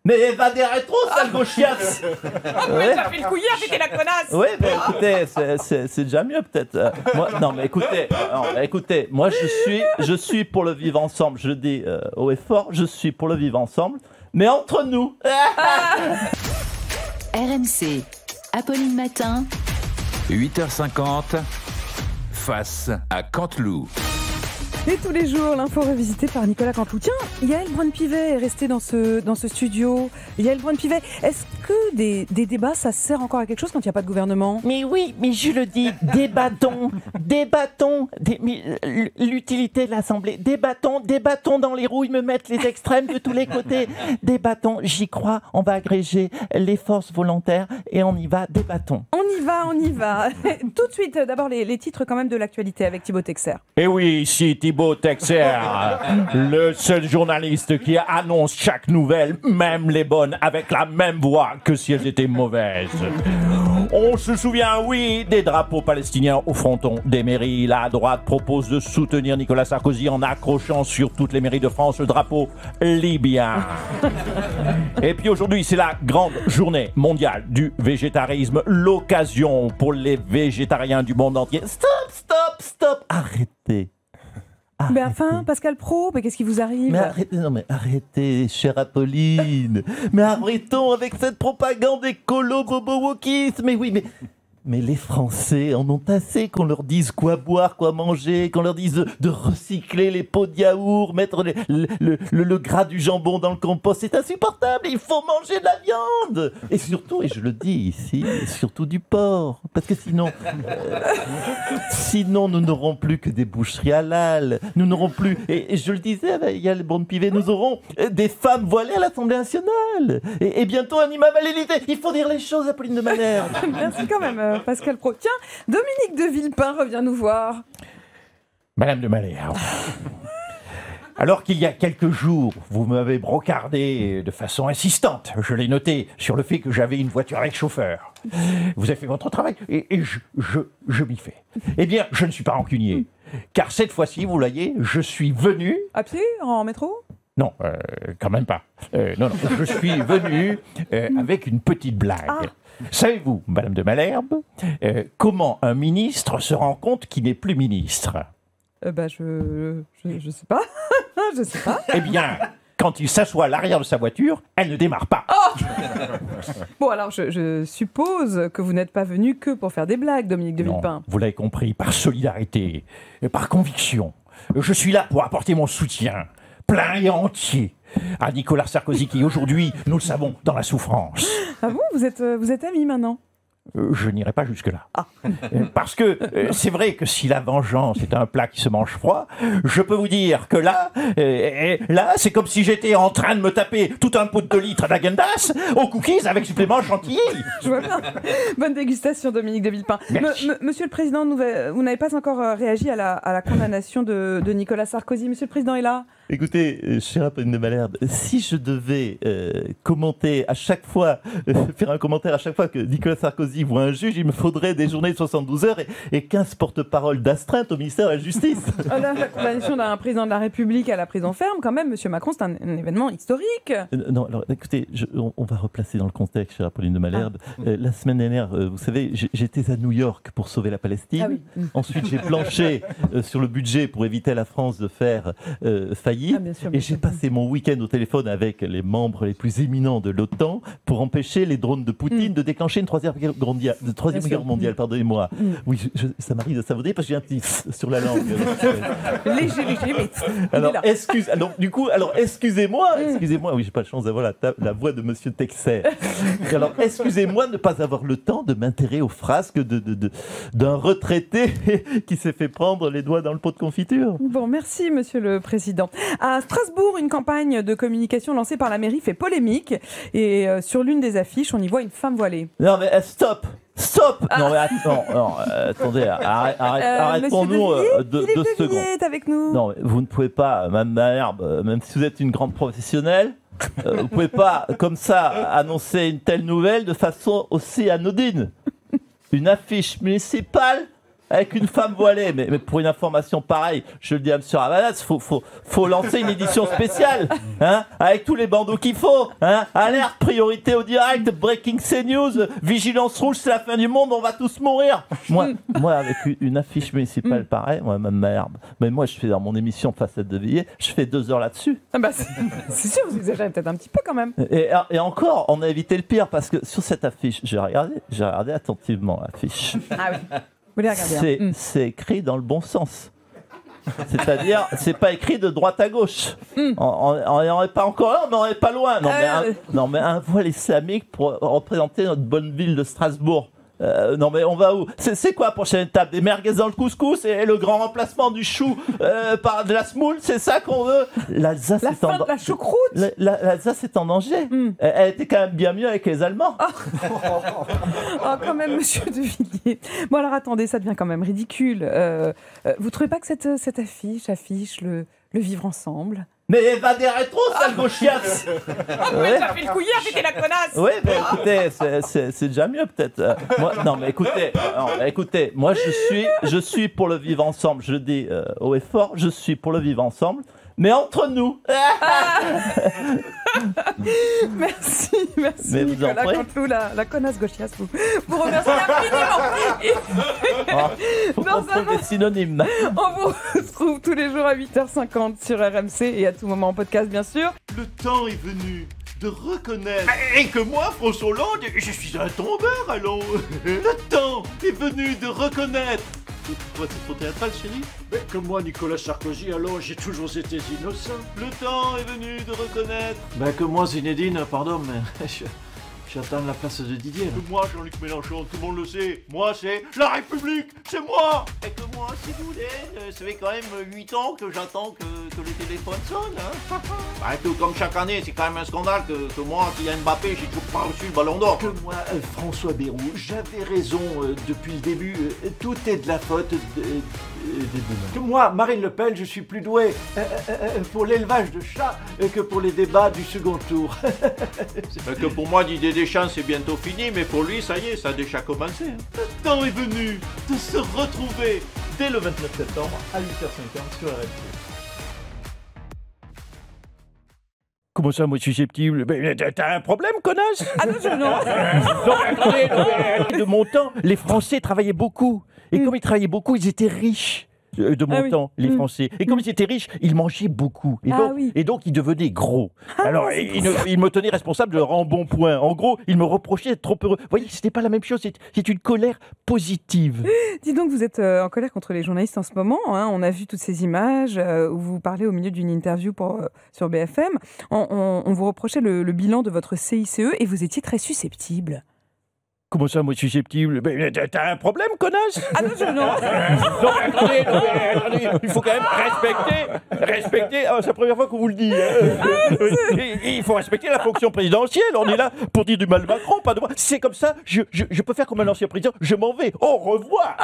Mais va des rétros, sale gauchiasse. Ouais, t'as fait le couillard, t'étais la connasse. Oui, mais écoutez, c'est déjà mieux peut-être. Écoutez, moi je suis pour le vivre ensemble. Je le dis haut et fort, je suis pour le vivre ensemble, mais entre nous. RMC, Apolline Matin. 8h50, face à Canteloup. Et tous les jours, l'info revisitée par Nicolas Canteloup. Tiens, Yaël Braun-Pivet est restée dans ce studio. Yaël Braun-Pivet, est-ce que des débats, ça sert encore à quelque chose quand il n'y a pas de gouvernement ? Mais oui, mais je le dis, débattons. L'utilité de l'Assemblée, débattons dans les roues, ils me mettent les extrêmes de tous les côtés. Débattons, j'y crois, on va agréger les forces volontaires et on y va, débattons. On y va. Tout de suite, d'abord les titres quand même de l'actualité avec Thibaut Texer. Et oui, ici Thibaut Texer, le seul journaliste qui annonce chaque nouvelle, même les bonnes, avec la même voix que si elles étaient mauvaises. On se souvient, oui, des drapeaux palestiniens au fronton des mairies. La droite propose de soutenir Nicolas Sarkozy en accrochant sur toutes les mairies de France le drapeau libyen. Et puis aujourd'hui, c'est la grande journée mondiale du végétarisme, l'occasion pour les végétariens du monde entier. Stop, arrêtez. Mais enfin, Pascal Praud, mais qu'est-ce qui vous arrive ? Mais arrêtez, chère Apolline. Mais arrêtons avec cette propagande écolo bobo-wokiste. Mais oui, mais les Français en ont assez qu'on leur dise quoi boire, quoi manger, qu'on leur dise de recycler les pots de yaourt, mettre le gras du jambon dans le compost. C'est insupportable, il faut manger de la viande. Et surtout, et je le dis ici, surtout du porc. Parce que sinon nous n'aurons plus que des boucheries halal. Nous n'aurons plus, et je le disais avec Yaël Braun-Pivet, nous aurons des femmes voilées à l'Assemblée nationale. Et bientôt un imam à l'Élysée. Il faut dire les choses, Apolline de Malherbe. Merci quand même. Pascal Praud. Tiens, Dominique de Villepin revient nous voir. Madame de Malherbe, alors qu'il y a quelques jours, vous m'avez brocardé de façon insistante, je l'ai noté, sur le fait que j'avais une voiture avec chauffeur. Vous avez fait votre travail et je m'y fais. Eh bien, je ne suis pas rancunier, car cette fois-ci, vous voyez, je suis venu... À pied ? En métro ? Non, quand même pas. Non, je suis venu avec une petite blague. Ah. Savez-vous, Madame de Malherbe, comment un ministre se rend compte qu'il n'est plus ministre ? Je sais pas. Je sais pas. Eh bien, quand il s'assoit à l'arrière de sa voiture, elle ne démarre pas. Oh bon, alors je suppose que vous n'êtes pas venu que pour faire des blagues, Dominique de Villepin. Vous l'avez compris, par solidarité, par conviction. Je suis là pour apporter mon soutien, plein et entier, à Nicolas Sarkozy qui aujourd'hui, nous le savons, dans la souffrance. Ah bon, vous êtes amis maintenant ? Je n'irai pas jusque-là. Ah. Parce que c'est vrai que si la vengeance est un plat qui se mange froid, je peux vous dire que là, c'est comme si j'étais en train de me taper tout un pot de 2 litres d'Agendas aux cookies avec supplément chantilly. Je vois bien. Bonne dégustation, Dominique de Villepin. Monsieur le Président, vous n'avez pas encore réagi à la condamnation de Nicolas Sarkozy. Monsieur le Président est là ? Écoutez, chère Apolline de Malherbe, si je devais commenter à chaque fois, faire un commentaire à chaque fois que Nicolas Sarkozy voit un juge, il me faudrait des journées de 72 heures et 15 porte-paroles d'astreinte au ministère de la Justice. La condamnation d'un président de la République à la prison ferme, quand même, monsieur Macron, c'est un événement historique. Non, alors écoutez, on va replacer dans le contexte, chère Apolline de Malherbe. La semaine dernière, vous savez, j'étais à New York pour sauver la Palestine. Ah oui. Ensuite, j'ai planché sur le budget pour éviter à la France de faire faillite. Et j'ai passé mon week-end au téléphone avec les membres les plus éminents de l'OTAN pour empêcher les drones de Poutine de déclencher une troisième guerre mondiale. Pardonnez-moi. Oui, ça m'arrive de savonner parce que j'ai un petit sur la langue. léger, mais alors, excusez-moi. Oui, j'ai pas la chance d'avoir la voix de Monsieur Texer. Alors, excusez-moi de ne pas avoir le temps de m'intéresser aux frasques d'un retraité qui s'est fait prendre les doigts dans le pot de confiture. Bon, merci, Monsieur le Président. À Strasbourg, une campagne de communication lancée par la mairie fait polémique et sur l'une des affiches, on y voit une femme voilée. Non mais stop. Non mais attendez, arrêtons-nous 2 secondes. Est avec nous. Non, mais vous ne pouvez pas, Mme Malherbe, même si vous êtes une grande professionnelle, vous ne pouvez pas comme ça annoncer une telle nouvelle de façon aussi anodine. Une affiche municipale avec une femme voilée. Mais pour une information pareille, je le dis à M. Ravanas, faut lancer une édition spéciale, hein, avec tous les bandeaux qu'il faut, hein. Alerte, priorité au direct, breaking CNews, vigilance rouge, c'est la fin du monde, on va tous mourir. Moi avec une affiche municipale pareille, moi, ma merde. Mais moi, je fais dans mon émission Facette de Villiers, je fais 2 heures là-dessus. Ah bah, c'est sûr, vous exagérez peut-être un petit peu quand même. Et encore, on a évité le pire, parce que sur cette affiche, j'ai regardé attentivement l'affiche. Ah oui. Vous les regardez, hein. C'est écrit dans le bon sens. C'est-à-dire, c'est pas écrit de droite à gauche. On n'en est pas encore là, mais on n'est pas loin. Non, mais un voile islamique pour représenter notre bonne ville de Strasbourg. Non mais on va où? C'est quoi la prochaine étape? Des merguez dans le couscous et le grand remplacement du chou par de la semoule? C'est ça qu'on veut? L'Alsace La est fin de la choucroute. L'Alsace est en danger. Elle était quand même bien mieux avec les Allemands. Oh, quand même, monsieur de Villiers. Bon, alors attendez, ça devient quand même ridicule. Vous trouvez pas que cette affiche affiche le vivre ensemble? Mais va des rétros, sale gauchiasse. Ouais. Ça fait le couillard, c'était la connasse. Oui, mais écoutez, c'est déjà mieux peut-être. Non, mais écoutez, moi je suis pour le vivre ensemble. Je dis haut et fort, je suis pour le vivre ensemble. Mais entre nous. Merci, mais Nicolas Canteloup, la connasse gauchiasse. Vous remercie infiniment. Faut qu'on trouve des synonymes. On vous retrouve tous les jours à 8h50 sur RMC et à tout moment en podcast, bien sûr. Le temps est venu de reconnaître. Et que moi, François Hollande, je suis un tombeur, allons. Le temps est venu de reconnaître. Toi, c'est trop théâtral, chérie? Mais que moi, Nicolas Sarkozy, alors j'ai toujours été innocent. Le temps est venu de reconnaître. Ben que moi, Zinedine, pardon, mais j'attends la place de Didier. Là. Que moi, Jean-Luc Mélenchon, tout le monde le sait. Moi, c'est la République, c'est moi. Et que moi, si vous voulez, ça fait quand même 8 ans que j'attends que le téléphone sonne. Hein. Bah, tout comme chaque année, c'est quand même un scandale que moi, Kylian Mbappé, j'ai toujours pas reçu le ballon d'or. Que moi, François Bayrou, j'avais raison depuis le début. Tout est de la faute que moi, Marine Le Pen, je suis plus doué pour l'élevage de chats que pour les débats du second tour. Que pour moi, Didier Deschamps, c'est bientôt fini, mais pour lui, ça y est, ça a déjà commencé. Hein. Le temps est venu de se retrouver dès le 29 septembre à 8h50 sur RMC. Comment ça, moi, susceptible? Mais t'as un problème, connasse? Ah non, non. Non, attendez, de mon temps, les Français travaillaient beaucoup. Et comme ils travaillaient beaucoup, ils étaient riches. De mon temps, les Français. Et comme ils étaient riches, ils mangeaient beaucoup. Et donc ils devenaient gros. Alors, ils me tenaient responsable de leur embonpoint. En gros, ils me reprochaient d'être trop heureux. Vous voyez, c'était pas la même chose. C'est une colère positive. Dis donc, vous êtes en colère contre les journalistes en ce moment. Hein. On a vu toutes ces images où vous parlez au milieu d'une interview sur BFM. On vous reprochait le bilan de votre CICE et vous étiez très susceptible. Comment ça, moi, susceptible? Mais t'as un problème, connasse? Ah non, non. Non, attendez, il faut quand même respecter. C'est la première fois qu'on vous le dit. Il faut respecter la fonction présidentielle. On est là pour dire du mal de Macron, pas de moi. Si c'est comme ça, je peux faire comme un ancien président. Je m'en vais. Au revoir.